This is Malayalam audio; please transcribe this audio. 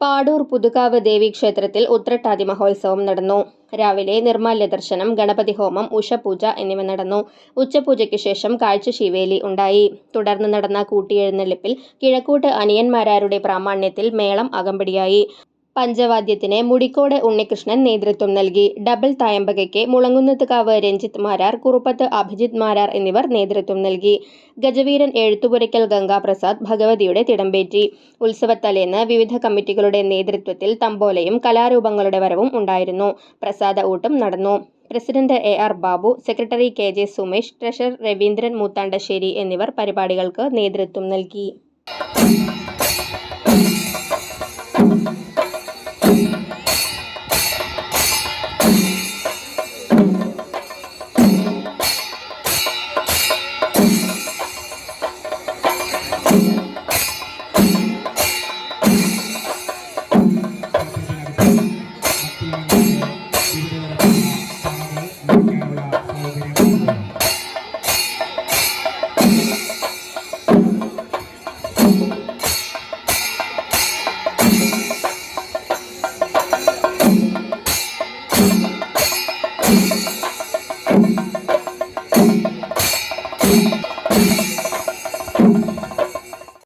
പാടൂർ പുതുകാവ് ദേവീക്ഷേത്രത്തിൽ ഉത്രട്ടാതി മഹോത്സവം നടന്നു. രാവിലെ നിർമ്മാല്യ ദർശനം, ഗണപതി ഹോമം, ഉഷപൂജ എന്നിവ നടന്നു. ഉച്ചപൂജയ്ക്ക് ശേഷം കാഴ്ചശീവേലി ഉണ്ടായി. തുടർന്ന് നടന്ന കൂട്ടിയെഴുന്നള്ളിപ്പിൽ കിഴക്കൂട്ട് അനിയന്മാരാരുടെ പ്രാമാണ്യത്തിൽ മേളം അകമ്പടിയായി. പഞ്ചവാദ്യത്തിന് മുടിക്കോട് ഉണ്ണികൃഷ്ണൻ നേതൃത്വം നൽകി. ഡബിൾ തായമ്പകയ്ക്ക് മുളങ്കുന്നത്തുകാവ് രഞ്ജിത്ത് മാരാർ, കുറുപ്പത്ത് അഭിജിത്ത് മാരാർ എന്നിവർ നേതൃത്വം നൽകി. ഗജവീരൻ എഴുത്തുപുരയ്ക്കൽ ഗംഗാപ്രസാദ് ഭഗവതിയുടെ തിടമ്പേറ്റി. ഉത്സവത്തലേന്ന് വിവിധ കമ്മിറ്റികളുടെ നേതൃത്വത്തിൽ തമ്പോലയും കലാരൂപങ്ങളുടെ വരവും ഉണ്ടായിരുന്നു. പ്രസാദ ഊട്ടും നടന്നു. President AR Babu, secretary KJ Sumesh, treasurer Raveendran Moothandassery എന്നിവർ പരിപാടികൾക്ക് നേതൃത്വം നൽകി.